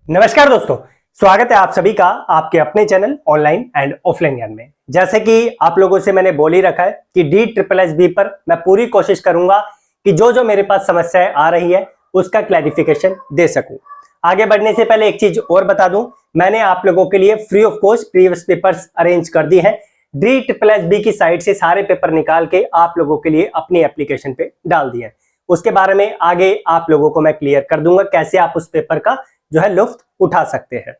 नमस्कार दोस्तों, स्वागत है आप सभी का आपके अपने चैनल ऑनलाइन एंड ऑफलाइन ज्ञान में। जैसे कि आप लोगों से मैंने बोल ही रखा है कि DSSB पर मैं पूरी कोशिश करूंगा कि जो मेरे पास समस्याएं आ रही है उसका क्लैरिफिकेशन दे सकूं। आगे बढ़ने से पहले एक चीज और बता दूं, मैंने आप लोगों के लिए free of cost previous papers arrange कर दी है। DSSB की साइट से सारे पेपर निकाल के आप लोगों के लिए अपनी एप्लीकेशन पे डाल दिए हैं। उसके बारे में आगे आप लोगों को मैं क्लियर कर दूंगा कैसे आप उस पेपर का जो है लुत्फ उठा सकते हैं।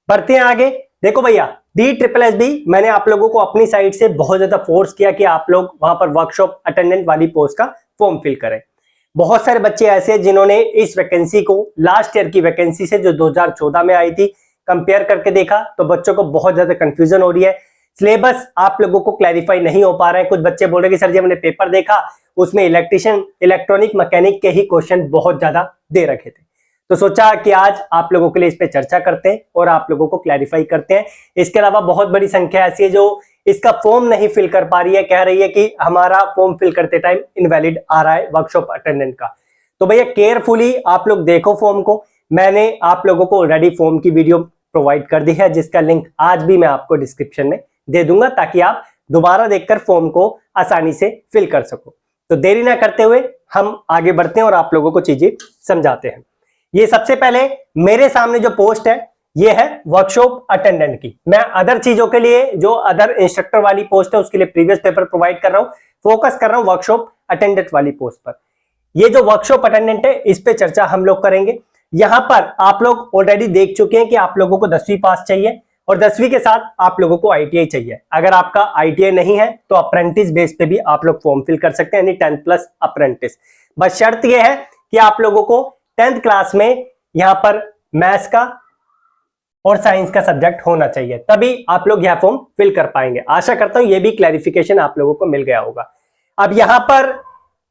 बढ़ते हैं आगे। देखो भैया, DSSB मैंने आप लोगों को अपनी साइड से बहुत ज्यादा फोर्स किया कि आप लोग वहां पर वर्कशॉप अटेंडेंट वाली पोस्ट का फॉर्म फिल करें। बहुत सारे बच्चे ऐसे हैं जिन्होंने इस वैकेंसी को लास्ट ईयर की वैकेंसी से जो 2014 में आई थी कंपेयर करके देखा तो बच्चों को बहुत ज्यादा कंफ्यूजन हो रही है। सिलेबस आप लोगों को क्लैरिफाई नहीं हो पा रहा है। कुछ बच्चे बोल रहे हैं कि सर जी हमने पेपर देखा उसमें इलेक्ट्रिशियन इलेक्ट्रॉनिक मैकेनिक के ही क्वेश्चन बहुत ज्यादा दे रखे थे, तो सोचा कि आज आप लोगों के लिए इस पे चर्चा करते हैं और आप लोगों को क्लैरिफाई करते हैं। इसके अलावा बहुत बड़ी संख्या ऐसी है जो इसका फॉर्म नहीं फिल कर पा रही है, कह रही है कि हमारा फॉर्म फिल करते टाइम इनवैलिड आ रहा है वर्कशॉप अटेंडेंट का। तो भैया केयरफुली आप लोग देखो फॉर्म को। मैंने आप लोगों को ऑलरेडी फॉर्म की वीडियो प्रोवाइड कर दी है जिसका लिंक आज भी मैं आपको डिस्क्रिप्शन में दे दूंगा ताकि आप दोबारा देखकर फॉर्म को आसानी से फिल कर सको। तो देरी ना करते हुए हम आगे बढ़ते हैं और आप लोगों को चीजें समझाते हैं। ये सबसे पहले मेरे सामने जो पोस्ट है ये है वर्कशॉप अटेंडेंट की। मैं अदर चीजों के लिए जो अदर इंस्ट्रक्टर वाली पोस्ट है उसके लिए प्रीवियस पेपर प्रोवाइड कर रहा हूं, फोकस कर रहा हूं वर्कशॉप अटेंडेंट वाली पोस्ट पर। ये जो वर्कशॉप अटेंडेंट है इस पे चर्चा हम लोग करेंगे। यहां पर आप लोग ऑलरेडी देख चुके हैं कि आप लोगों को 10वीं पास चाहिए और 10वीं के साथ आप लोगों को ITI चाहिए। अगर आपका ITI नहीं है तो अप्रेंटिस बेस पे भी आप लोग फॉर्म फिल कर सकते हैं, यानी 10+ अप्रेंटिस। बस शर्त यह है कि आप लोगों को 10th क्लास में यहां पर मैथ्स का और साइंस का सब्जेक्ट होना चाहिए, तभी आप लोग यह फॉर्म फिल कर पाएंगे। आशा करता हूं ये भी क्लैरिफिकेशन आप लोगों को मिल गया होगा। अब यहां पर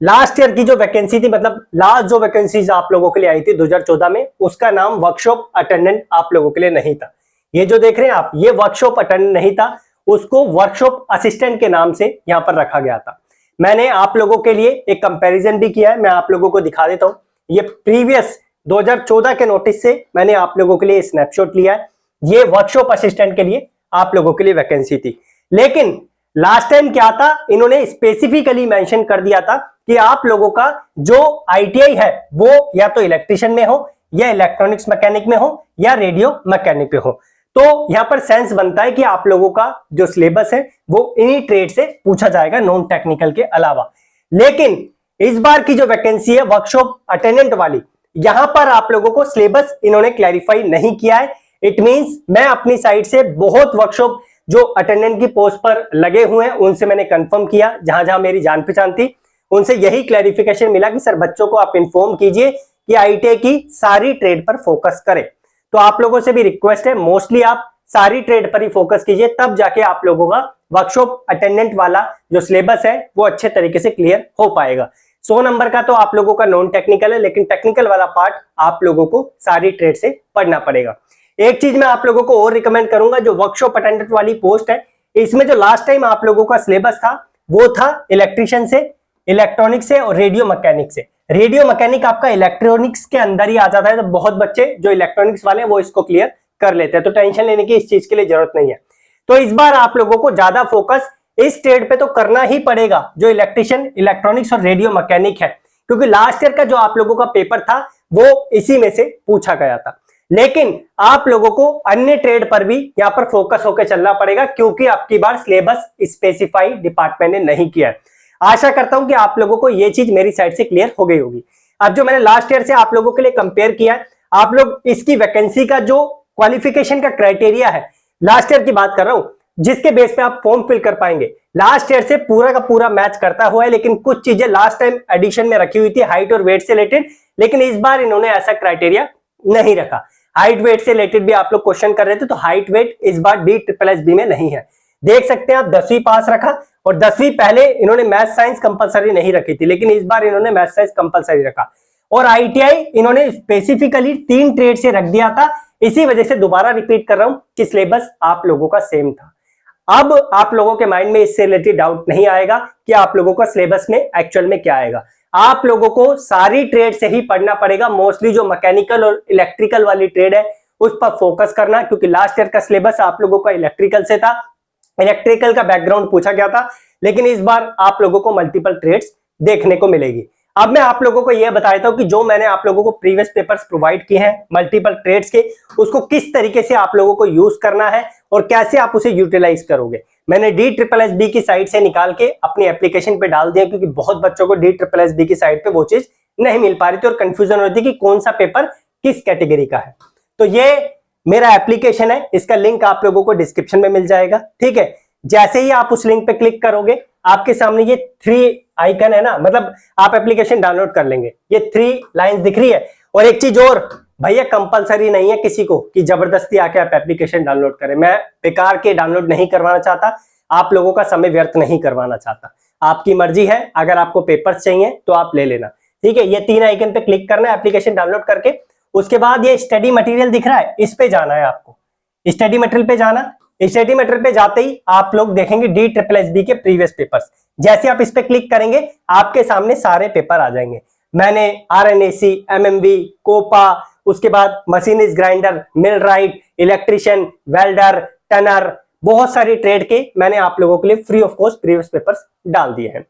लास्ट ईयर की जो वैकेंसी थी, मतलब लास्ट जो वैकेंसीज आप लोगों के लिए आई थी 2014 में, उसका नाम वर्कशॉप अटेंडेंट आप लोगों के लिए नहीं था। ये जो देख रहे हैं आप, ये वर्कशॉप अटेंडेंट नहीं था, उसको वर्कशॉप असिस्टेंट के नाम से यहां पर रखा गया था। मैंने आप लोगों के लिए एक कंपैरिजन भी किया है, मैं आप लोगों को दिखा देता हूं। ये प्रीवियस 2014 के नोटिस से मैंने आप लोगों के लिए स्नैपशॉट लिया है। ये वर्कशॉप असिस्टेंट के लिए आप लोगों के लिए वैकेंसी थी, लेकिन लास्ट टाइम क्या था, इन्होंने स्पेसिफिकली मेंशन कर दिया था कि आप लोगों का जो ITI है वो या तो इलेक्ट्रिशियन में हो या इलेक्ट्रॉनिक्स मैकेनिक में हो या रेडियो मैकेनिक में हो। तो यहां पर सेंस बनता है कि आप लोगों का जो सिलेबस है वो इन्हीं ट्रेड से पूछा जाएगा, नॉन टेक्निकल के अलावा। लेकिन इस बार की जो वैकेंसी है वर्कशॉप अटेंडेंट वाली, यहां पर आप लोगों को सिलेबस इन्होंने क्लैरिफाई नहीं किया है। इट मींस मैं अपनी साइड से बहुत वर्कशॉप जो अटेंडेंट की पोस्ट पर लगे हुए हैं उनसे मैंने कंफर्म किया, जहां जहां मेरी जान पहचान थी उनसे यही क्लैरिफिकेशन मिला कि सर बच्चों को आप इन्फॉर्म कीजिए कि ITI की सारी ट्रेड पर फोकस करें। तो आप लोगों से भी रिक्वेस्ट है, मोस्टली आप सारी ट्रेड पर ही फोकस कीजिए, तब जाके आप लोगों का वर्कशॉप अटेंडेंट वाला जो सिलेबस है वो अच्छे तरीके से क्लियर हो पाएगा। 100 नंबर का तो आप लोगों का नॉन टेक्निकल है, लेकिन टेक्निकल वाला पार्ट आप लोगों को सारी ट्रेड से पढ़ना पड़ेगा। एक चीज मैं आप लोगों को और रिकमेंड करूंगा, जो वर्कशॉप अटेंडेंट वाली पोस्ट है इसमें जो लास्ट टाइम आप लोगों का सिलेबस था वो था इलेक्ट्रिशियन से, इलेक्ट्रॉनिक से और रेडियो मैकेनिक से। रेडियो मैकेनिक आपका इलेक्ट्रॉनिक्स के अंदर ही आ जाता है, तो बहुत बच्चे जो इलेक्ट्रॉनिक्स वाले हैं वो इसको क्लियर कर लेते हैं, तो टेंशन लेने की इस चीज के लिए जरूरत नहीं है। तो इस बार आप लोगों को ज्यादा फोकस इस ट्रेड पे तो करना ही पड़ेगा जो इलेक्ट्रिशियन, इलेक्ट्रॉनिक्स और रेडियो मैकेनिक है, क्योंकि लास्ट ईयर का जो आप लोगों का पेपर था वो इसी में से पूछा गया था। लेकिन आप लोगों को अन्य ट्रेड पर भी यहाँ पर फोकस होकर चलना पड़ेगा, क्योंकि आपकी बार सिलेबस स्पेसिफाई डिपार्टमेंट ने नहीं किया है। आशा करता हूं कि आप लोगों को ये चीज मेरी साइड से क्लियर हो गई होगी। अब जो मैंने लास्ट ईयर से आप लोगों के लिए कंपेयर किया है, आप लोग इसकी वैकेंसी का जो क्वालिफिकेशन का क्राइटेरिया है, लास्ट ईयर की बात कर रहा हूं, जिसके बेस पे आप फॉर्म फिल कर पाएंगे, लास्ट ईयर से पूरा का पूरा मैच करता हुआ है। लेकिन कुछ चीजें लास्ट टाइम एडिशन में रखी हुई थी हाइट और वेट से रिलेटेड, लेकिन इस बार इन्होंने ऐसा क्राइटेरिया नहीं रखा। हाइट वेट से रिलेटेड भी आप लोग क्वेश्चन कर रहे थे, तो हाइट वेट इस बार DSSB में नहीं है। देख सकते हैं आप 10वीं पास रखा, और 10वीं पहले इन्होंने मैथ साइंस कंपलसरी नहीं रखी थी, लेकिन इस बार इन्होंने मैथ साइंस कंपलसरी रखा। और ITI इन्होंने स्पेसिफिकली 3 ट्रेड से रख दिया था। इसी वजह से दोबारा रिपीट कर रहा हूं कि सिलेबस आप लोगों का सेम था। अब आप लोगों के माइंड में इससे रिलेटेड डाउट नहीं आएगा कि आप लोगों का सिलेबस में एक्चुअल में क्या आएगा। आप लोगों को सारी ट्रेड से ही पढ़ना पड़ेगा। मोस्टली जो मैकेनिकल और इलेक्ट्रिकल वाली ट्रेड है उस पर फोकस करना, क्योंकि लास्ट ईयर का सिलेबस आप लोगों का इलेक्ट्रिकल से था, इलेक्ट्रिकल का बैकग्राउंड पूछा गया था, लेकिन इस बार आप लोगों को मल्टीपल ट्रेड्स देखने को मिलेगी। अब मैं आप लोगों को यह बता देता हूं कि जो मैंने आप लोगों को प्रीवियस पेपर्स प्रोवाइड किए हैं मल्टीपल ट्रेड्स के, उसको किस तरीके से आप लोगों को यूज करना है और कैसे आप उसे यूटिलाइज करोगे। मैंने DSSB की साइट से निकाल के अपनी एप्लीकेशन पे डाल दिया, क्योंकि बहुत बच्चों को DSSB की साइट पे वो चीज नहीं मिल पा रही थी और कंफ्यूजन होती कि कौन सा पेपर किस कैटेगरी का है। तो ये मेरा एप्लीकेशन है, इसका लिंक आप लोगों को डिस्क्रिप्शन में मिल जाएगा, ठीक है। जैसे ही आप उस लिंक पे क्लिक करोगे आपके सामने ये 3 आइकन है ना, मतलब आप एप्लीकेशन डाउनलोड कर लेंगे, ये 3 लाइंस दिख रही है। और एक चीज और भैया, कंपलसरी नहीं है किसी को कि जबरदस्ती आके आप एप्लीकेशन डाउनलोड करें। मैं बेकार के डाउनलोड नहीं करवाना चाहता, आप लोगों का समय व्यर्थ नहीं करवाना चाहता, आपकी मर्जी है। अगर आपको पेपर्स चाहिए तो आप ले लेना, ठीक है। ये 3 आइकन पे क्लिक करना है एप्लीकेशन डाउनलोड करके। उसके बाद ये स्टडी मटेरियल दिख रहा है, इस पे जाना है आपको, स्टडी मटेरियल पे जाना। स्टडी मटेरियल पे जाते ही आप लोग देखेंगे DSSB के प्रीवियस पेपर्स। जैसे आप इस पे क्लिक करेंगे आपके सामने सारे पेपर आ जाएंगे। मैंने RNAC, MMV, कोपा, उसके बाद machinist grinder, millwright, electrician, welder, turner, बहुत सारी ट्रेड के मैंने आप लोगों के लिए free of cost previous papers डाल दिए हैं।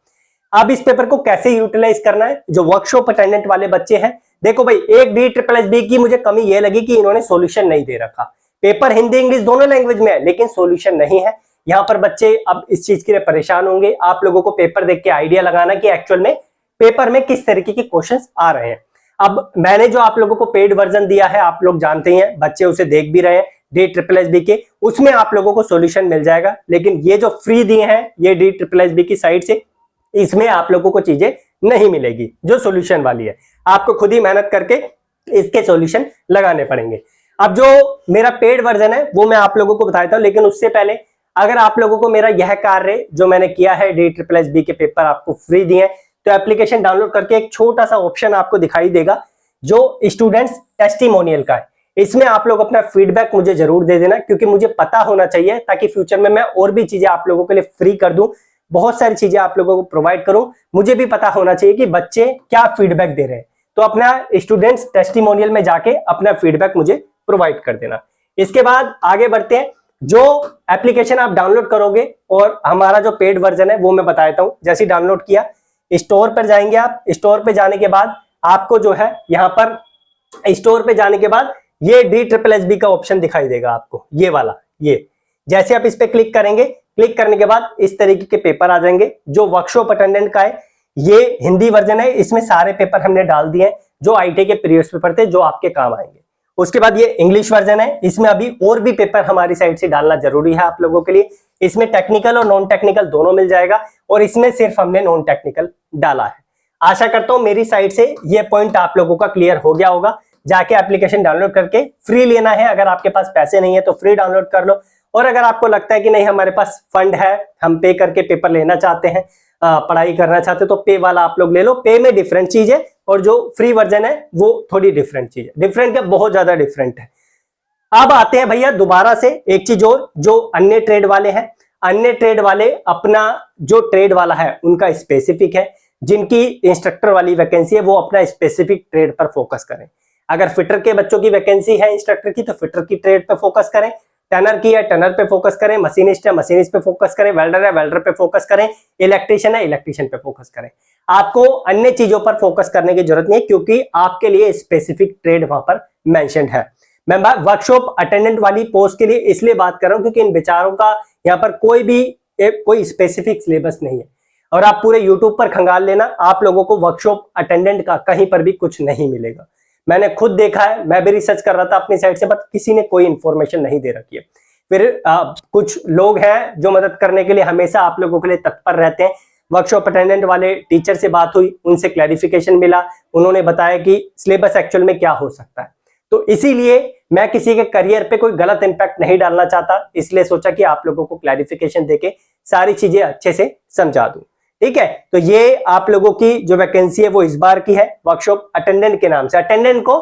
अब इस पेपर को कैसे यूटिलाइज करना है, जो वर्कशॉप अटेंडेंट वाले बच्चे हैं, देखो भाई, एक DSSB की मुझे कमी ये लगी कि इन्होंने सॉल्यूशन नहीं दे रखा। पेपर हिंदी इंग्लिश दोनों लैंग्वेज में है, लेकिन सॉल्यूशन नहीं है। यहाँ पर बच्चे अब इस चीज के लिए परेशान होंगे। आप लोगों को पेपर देख के आइडिया लगाना कि एक्चुअल में पेपर में किस तरीके के क्वेश्चंस आ रहे हैं। अब मैंने जो आप लोगों को पेड वर्जन दिया है, आप लोग जानते हैं, बच्चे उसे देख भी रहे हैं DSSB के, उसमें आप लोगों को सॉल्यूशन मिल जाएगा। लेकिन ये जो फ्री दिए हैं ये DSSB की साइट से, इसमें आप लोगों को चीजें नहीं मिलेगी जो सॉल्यूशन वाली है। आपको खुद ही मेहनत करके इसके सॉल्यूशन लगाने पड़ेंगे। अब जो मेरा पेड वर्जन है वो मैं आप लोगों को बताता हूं, लेकिन उससे पहले अगर आप लोगों को मेरा यह कार्य जो मैंने किया है, DSSB के पेपर आपको फ्री दिए हैं, तो एप्लीकेशन डाउनलोड करके एक छोटा सा ऑप्शन आपको दिखाई देगा जो स्टूडेंट्स टेस्टिमोनियल का है। इसमें आप लोग अपना फीडबैक मुझे जरूर दे देना, क्योंकि मुझे पता होना चाहिए ताकि फ्यूचर में मैं और भी चीजें आप लोगों के लिए फ्री कर दूं, बहुत सारी चीजें आप लोगों को प्रोवाइड करूं। मुझे भी पता होना चाहिए कि बच्चे क्या फीडबैक दे रहे हैं। तो अपना स्टूडेंट्स टेस्टिमोनियल में जाके अपना फीडबैक मुझे प्रोवाइड कर देना। इसके बाद आगे बढ़ते हैं। जो एप्लीकेशन आप डाउनलोड करोगे और हमारा जो पेड वर्जन है वो मैं बताता हूं। जैसे डाउनलोड किया, स्टोर पर जाएंगे आप। स्टोर पे जाने के बाद आपको जो है यहाँ पर स्टोर पे जाने के बाद ये DSSB का ऑप्शन दिखाई देगा आपको, ये वाला। ये जैसे आप इस पे क्लिक करेंगे, क्लिक करने के बाद इस तरीके के पेपर आ जाएंगे। जो वर्कशॉप अटेंडेंट का है ये हिंदी वर्जन है, इसमें सारे पेपर हमने डाल दिए हैं जो IIT के प्रीवियस पेपर थे जो आपके काम आएंगे। उसके बाद ये इंग्लिश वर्जन है, इसमें अभी और भी पेपर हमारी साइड से डालना जरूरी है आप लोगों के लिए। इसमें टेक्निकल और नॉन टेक्निकल दोनों मिल जाएगा, और इसमें सिर्फ हमने नॉन टेक्निकल डाला है। आशा करता हूं मेरी साइड से ये पॉइंट आप लोगों का क्लियर हो गया होगा। जाके एप्लीकेशन डाउनलोड करके फ्री लेना है। अगर आपके पास पैसे नहीं है तो फ्री डाउनलोड कर लो, और अगर आपको लगता है कि नहीं हमारे पास फंड है, हम पे करके पेपर लेना चाहते हैं, पढ़ाई करना चाहते हैं, तो पे वाला आप लोग ले लो। पे में डिफरेंट चीज है और जो फ्री वर्जन है वो थोड़ी डिफरेंट चीज है। डिफरेंट है, बहुत ज्यादा डिफरेंट है। अब आते हैं भैया दोबारा से एक चीज और, जो अन्य ट्रेड वाले हैं। अन्य ट्रेड वाले अपना जो ट्रेड वाला है उनका स्पेसिफिक है। जिनकी इंस्ट्रक्टर वाली वैकेंसी है वो अपना स्पेसिफिक ट्रेड पर फोकस करें। अगर फिटर के बच्चों की वैकेंसी है इंस्ट्रक्टर की, तो फिटर की ट्रेड पे फोकस करें। टनर की है, टनर पे फोकस करें। मशीनिस्ट है, मशीनिस्ट पे फोकस करें। वेल्डर है, वेल्डर पे फोकस करें। इलेक्ट्रिशियन है, इलेक्ट्रिशियन पे फोकस करें। आपको अन्य चीजों पर फोकस करने की जरूरत नहीं है, क्योंकि आपके लिए स्पेसिफिक ट्रेड वहां पर मेंशन्ड है। मैं वर्कशॉप अटेंडेंट वाली पोस्ट के लिए इसलिए बात कर रहा हूं क्योंकि इन बेचारों का यहाँ पर कोई स्पेसिफिक सिलेबस नहीं है। और आप पूरे यूट्यूब पर खंगाल लेना, आप लोगों को वर्कशॉप अटेंडेंट का कहीं पर भी कुछ नहीं मिलेगा। मैंने खुद देखा है, मैं भी रिसर्च कर रहा था अपनी साइड से, बट किसी ने कोई इंफॉर्मेशन नहीं दे रखी है। फिर कुछ लोग हैं जो मदद करने के लिए हमेशा आप लोगों के लिए तत्पर रहते हैं। वर्कशॉप अटेंडेंट वाले टीचर से बात हुई, उनसे क्लैरिफिकेशन मिला, उन्होंने बताया कि सिलेबस एक्चुअल में क्या हो सकता है। तो इसीलिए मैं किसी के करियर पे कोई गलत इंपैक्ट नहीं डालना चाहता, इसलिए सोचा कि आप लोगों को क्लैरिफिकेशन देके सारी चीजें अच्छे से समझा दूं। ठीक है, तो ये आप लोगों की जो वैकेंसी है वो इस बार की है वर्कशॉप अटेंडेंट के नाम से। अटेंडेंट को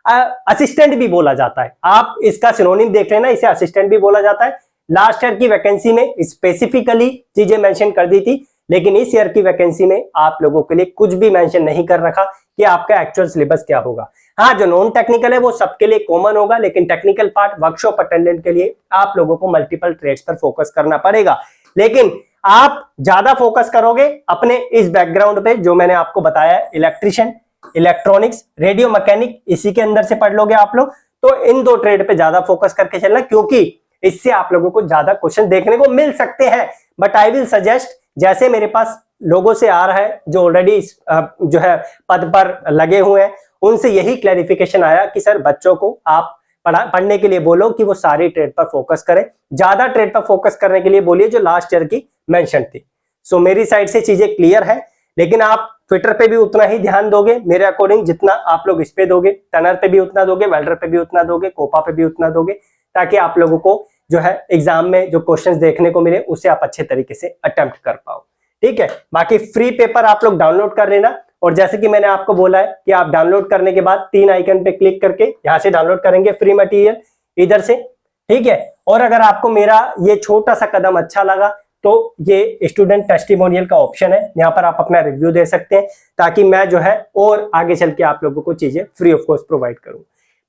असिस्टेंट भी बोला जाता है, आप इसका सिनोनिम देख लेना, इसे असिस्टेंट भी बोला जाता है। लास्ट ईयर की वैकेंसी में स्पेसिफिकली चीजें मेंशन कर दी थी, लेकिन इस ईयर की वैकेंसी में आप लोगों के लिए कुछ भी मेंशन नहीं कर रखा कि आपका एक्चुअल सिलेबस क्या होगा। हाँ, जो नॉन टेक्निकल है वो सबके लिए कॉमन होगा, लेकिन टेक्निकल पार्ट वर्कशॉप अटेंडेंट के लिए आप लोगों को मल्टीपल ट्रेड्स पर फोकस करना पड़ेगा। लेकिन आप ज्यादा फोकस करोगे अपने इस बैकग्राउंड पे जो मैंने आपको बताया है, इलेक्ट्रिशियन, इलेक्ट्रॉनिक्स, रेडियो मैकेनिक, इसी के अंदर से पढ़ लोगे आप लोग, तो इन दो ट्रेड पे ज्यादा फोकस करके चलना, क्योंकि इससे आप लोगों को ज्यादा क्वेश्चन देखने को मिल सकते हैं। बट आई विल सजेस्ट, जैसे मेरे पास लोगों से आ रहा है जो ऑलरेडी जो है पद पर लगे हुए हैं, उनसे यही क्लैरिफिकेशन आया कि सर बच्चों को आप पढ़ने के लिए बोलो कि वो सारी ट्रेड पर फोकस करें, ज्यादा ट्रेड पर फोकस करने के लिए बोलिए जो लास्ट ईयर की मेंशन थी। सो मेरी साइड से चीजें क्लियर है, लेकिन आप ट्विटर पे भी उतना ही ध्यान दोगे मेरे अकॉर्डिंग जितना आप लोग इस पे दोगे, टनर पे भी उतना दोगे, वेल्डर पे भी उतना दोगे, कोपा पे भी उतना दोगे, ताकि आप लोगों को जो है एग्जाम में जो क्वेश्चंस देखने को मिले उसे आप अच्छे तरीके से अटेम्प्ट कर पाओ। ठीक है, बाकी फ्री पेपर आप लोग डाउनलोड कर लेना, और जैसे कि मैंने आपको बोला है कि आप डाउनलोड करने के बाद 3 आइकन पे क्लिक करके यहां से डाउनलोड करेंगे फ्री मटेरियल इधर से। ठीक है, और अगर आपको मेरा ये छोटा सा कदम अच्छा लगा तो ये स्टूडेंट टेस्टिमोनियल का ऑप्शन है, यहाँ पर आप अपना रिव्यू दे सकते हैं, ताकि मैं जो है और आगे चल के आप लोगों को चीजें फ्री ऑफ कॉस्ट प्रोवाइड करूं।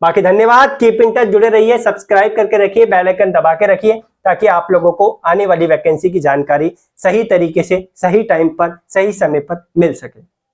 बाकी धन्यवाद, कीप इन टच, जुड़े रहिए, सब्सक्राइब करके रखिए, बेल आइकन दबा के रखिए, ताकि आप लोगों को आने वाली वैकेंसी की जानकारी सही तरीके से, सही टाइम पर, सही समय पर मिल सके।